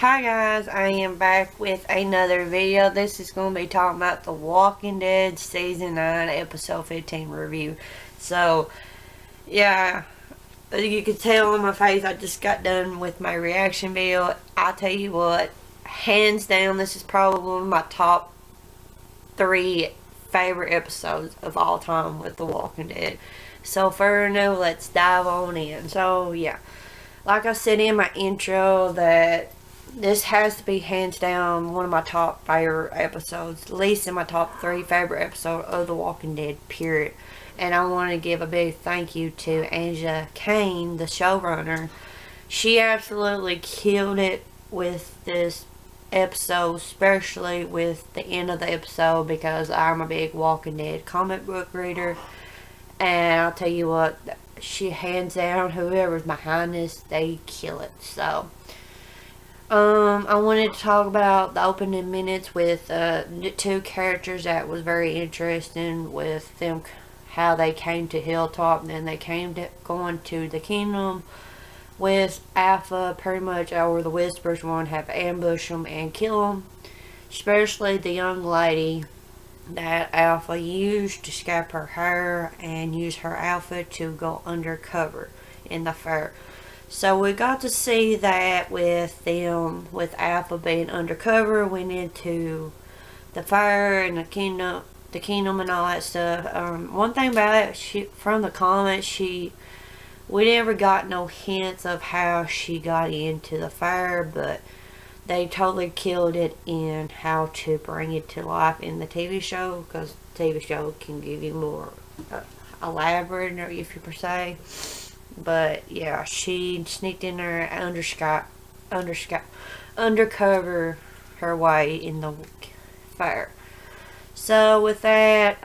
Hi guys, I am back with another video. This is going to be talking about The Walking Dead Season 9 Episode 15 review. So, yeah, you can tell on my face I just got done with my reaction video. I'll tell you what, hands down, this is probably one of my top 3 favorite episodes of all time with The Walking Dead. So, further ado, let's dive on in. So, yeah, like I said in my intro, that this has to be hands down one of my top favorite episodes, at least in my top 3 favorite episodes of The Walking Dead, period. And I want to give a big thank you to Angela Kane, the showrunner. She absolutely killed it with this episode, especially with the end of the episode, because I'm a big Walking Dead comic book reader. And I'll tell you what, she hands down, whoever's behind this, they kill it. So, I wanted to talk about the opening minutes with 2 characters that was very interesting, with them, how they came to Hilltop, and then they came to going to the Kingdom with Alpha, pretty much, or the Whispers want to have ambush them and kill them, especially the young lady that Alpha used to scalp her hair and use her outfit to go undercover in the fair. So we got to see that with them, with Alpha being undercover, went into the fair and the kingdom and all that stuff. One thing about it, from the comments, we never got no hints of how she got into the fair, but they totally killed it in how to bring it to life in the TV show, because the TV show can give you more elaborate, if you per se. But yeah, she sneaked in there undercover her way in the fair. So with that,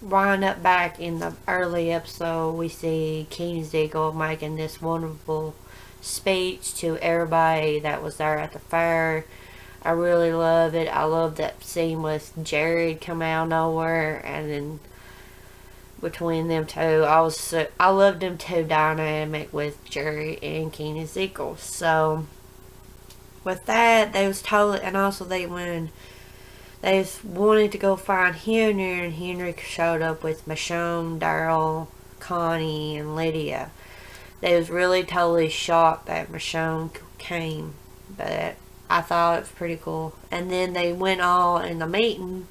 wind up back in the early episode, we see Keenan Ziegler making this wonderful speech to everybody that was there at the fair. I really love it. I love that scene with Jared come out of nowhere, and then between them two, I loved them two dynamic with Jerry and Keenan Ziegler. So with that, they was totally, and also they wanted to go find Henry, and Henry showed up with Michonne, Daryl, Connie, and Lydia. They was really totally shocked that Michonne came, but I thought it was pretty cool. And then they went all in the meeting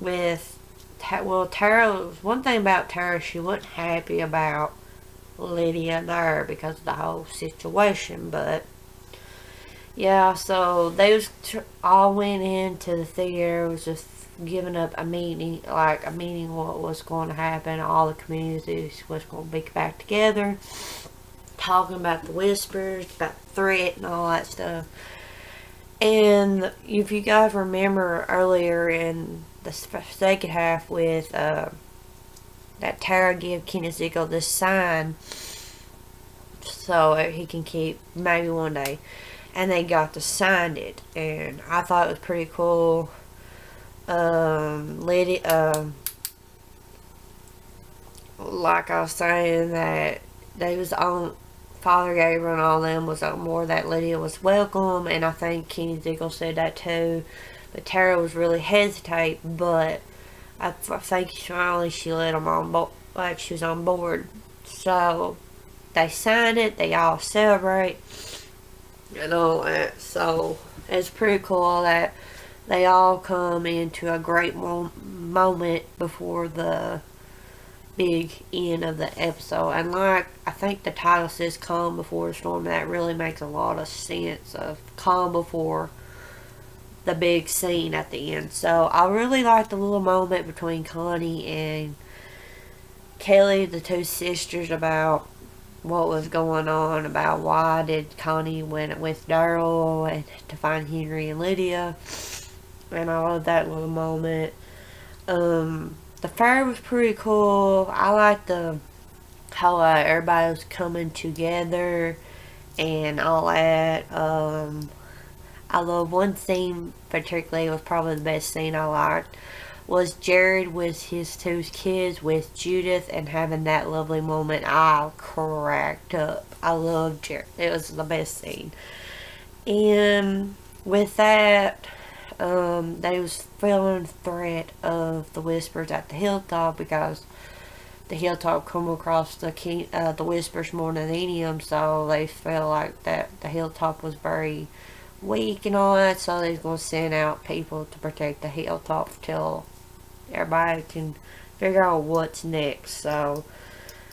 with, well, Tara, one thing about Tara, she wasn't happy about Lydia there because of the whole situation, but yeah, so they all went into the theater, was just giving up a meeting, what was going to happen. All the communities was going to be back together, talking about the Whispers, about the threat and all that stuff. And if you guys remember earlier in the second half, with that Tara gave Keenan Ziegler this sign so he can keep maybe one day, and they got to sign it, and I thought it was pretty cool. Like I was saying, that they was on, Father Gabriel and all them was on more that Lydia was welcome, and I think Keenan Ziegler said that too. But Tara was really hesitate, but I think finally she let them on board, like she was on board. So they signed it, they all celebrate and all that. So it's pretty cool that they all come into a great moment before the big end of the episode. And like I think the title says calm before the storm, that really makes a lot of sense, of calm before the big scene at the end. So I really liked the little moment between Connie and Kelly, the 2 sisters, about what was going on, about why did Connie went with Daryl and to find Henry and Lydia. And I love that little moment. The fair was pretty cool. I liked how everybody was coming together and all that. I love one scene particularly, it was probably the best scene I liked, was Jared with his 2 kids with Judith and having that lovely moment. I cracked up. I loved Jared. It was the best scene. And with that, they was feeling the threat of the whispers at the hilltop, because the hilltop come across the whispers more than any of them, so they felt like that the hilltop was very weak and all that, so they was going to send out people to protect the hilltop till everybody can figure out what's next. So,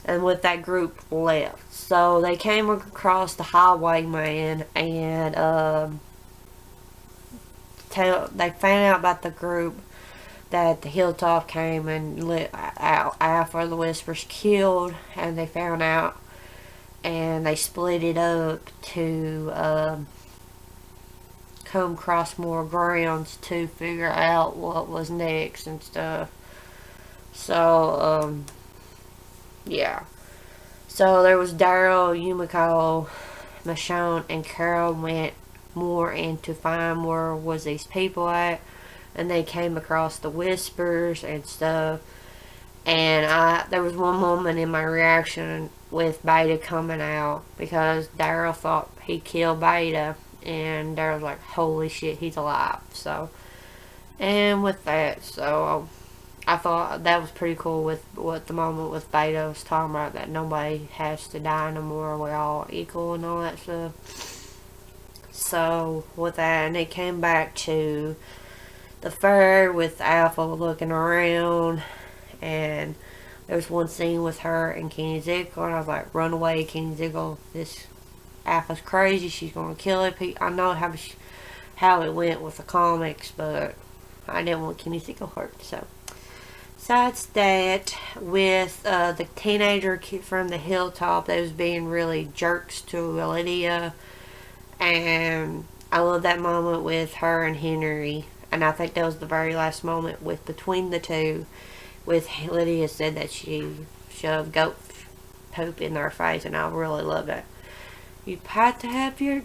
and with that group left, so they came across the highwayman, and they found out about the group that the hilltop came and lit out after the whispers killed, and they found out, and they split it up to come across more grounds to figure out what was next and stuff. So yeah. So there was Daryl, Yumiko, Michonne, and Carol went more into find where was these people at, and they came across the whispers and stuff. And there was one moment in my reaction with Beta coming out, because Daryl thought he killed Beta, and Daryl's like, holy shit, he's alive. So, and with that, so I thought that was pretty cool with what the moment with Beta was talking about, that nobody has to die no more, we're all equal and all that stuff. So with that, and it came back to the fair with Alpha looking around, and there's one scene with her and Kenny Ziegler, and I was like, run away, Kenny Ziegler, this Alpha's crazy, she's gonna kill it. I know how it went with the comics, but I didn't want Kenny Ziegler hurt. So besides that, with the teenager kid from the hilltop, they was being really jerks to Lydia, and I love that moment with her and Henry, and I think that was the very last moment with between the two, with Lydia said that she shoved goat poop in their face, and I really love that. You have to have your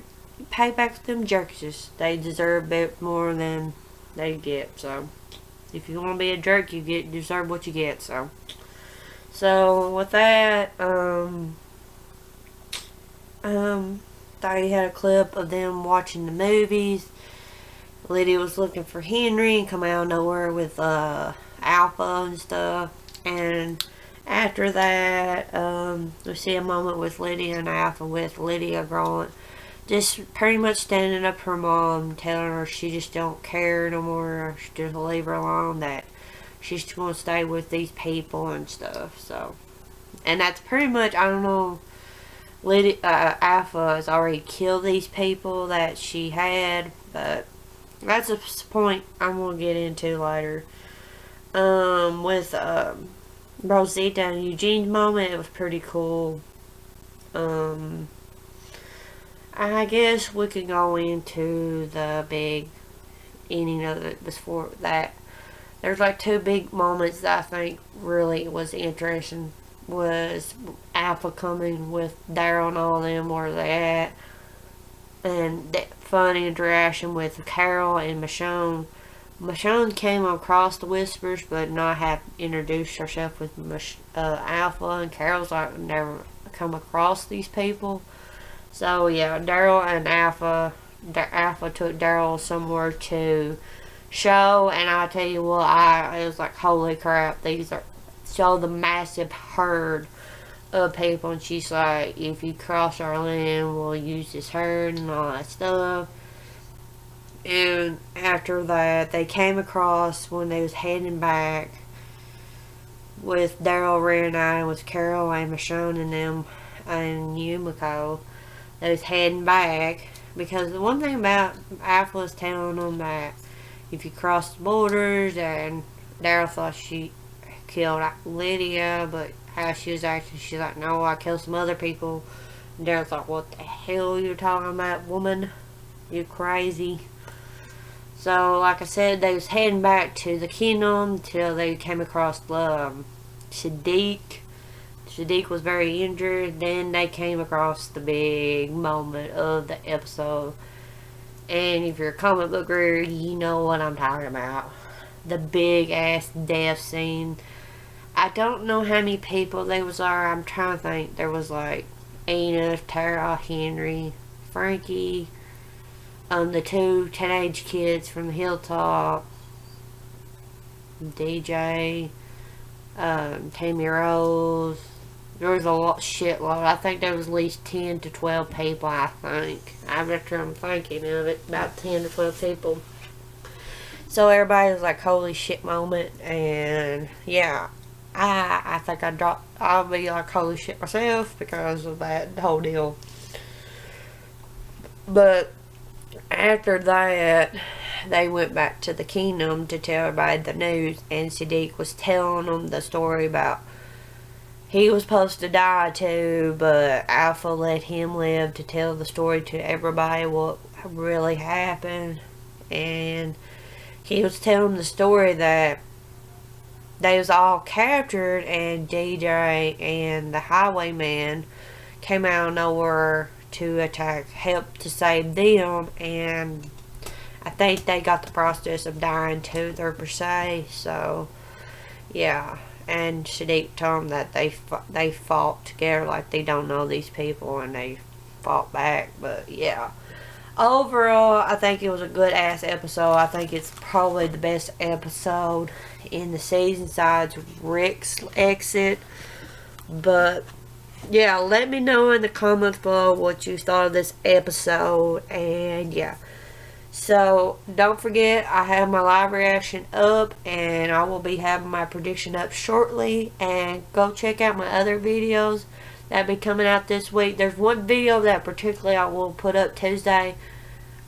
payback to them jerks. They deserve a bit more than they get. So if you want to be a jerk, you deserve what you get. So with that, thought he had a clip of them watching the movies. Lydia was looking for Henry and come out of nowhere with Alpha and stuff. And after that, we see a moment with Lydia and Alpha, with Lydia growing, just pretty much standing up for her mom, telling her she just don't care no more, she just leave her alone, that she's going to stay with these people and stuff. So, and that's pretty much, I don't know, Lydia, Alpha has already killed these people that she had, but that's a point I'm going to get into later. With Rosita and Eugene's moment, it was pretty cool. I guess we could go into the big ending of it before that. There's like two big moments that I think really was interesting. Was Alpha coming with Daryl and all them, where they at, and that fun interaction with Carol and Michonne. Michonne came across the whispers, but not have introduced herself with Alpha, and Carol's like never come across these people. So yeah, Daryl and Alpha took Daryl somewhere to show, and I tell you what, it was like, holy crap, these are show the massive herd of people, and she's like, if you cross our land, we'll use this herd and all that stuff. And after that, they came across when they was heading back with Daryl reuniting with Carol and Michonne and them and Yumiko. They was heading back, because the one thing about Alpha was telling them that if you cross the borders, and Daryl thought she killed Lydia, but how she was acting, she's like, no, I killed some other people. And Daryl thought, what the hell are you talking about, woman? You crazy. So, like I said, they was heading back to the kingdom till they came across Sadiq. Sadiq was very injured. Then they came across the big moment of the episode. And if you're a comic book reader, you know what I'm talking about. The big ass death scene. I don't know how many people there was. I'm trying to think. There was like Enid, Tara, Henry, Frankie, The two teenage kids from the Hilltop, DJ, Tammy Rose. There was a shitload. I think there was at least 10 to 12 people, I think. After I'm thinking of it, about 10 to 12 people. So everybody was like, holy shit moment. And yeah, I think I'll be like, holy shit myself because of that whole deal. But after that, they went back to the kingdom to tell everybody the news, and Sadiq was telling them the story about he was supposed to die too, but Alpha let him live to tell the story to everybody what really happened. And he was telling the story that they was all captured, and DJ and the highwayman came out of nowhere to attack, help to save them, and I think they got the process of dying too, per se. So yeah, and Sadiq told them that they fought together like they don't know these people, and they fought back. But yeah, overall, I think it was a good ass episode. I think it's probably the best episode in the season besides Rick's exit. But yeah, let me know in the comments below what you thought of this episode. And yeah, so don't forget, I have my live reaction up, and I will be having my prediction up shortly. And go check out my other videos that'll be coming out this week. There's one video that particularly I will put up Tuesday.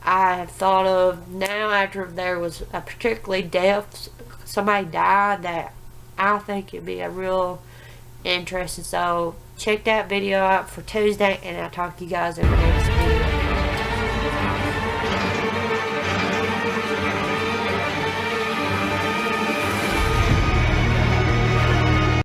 I have thought of now, after there was a particularly death, somebody died, that I think it'd be a real interesting. So check that video out for Tuesday, and I'll talk to you guys in the next video.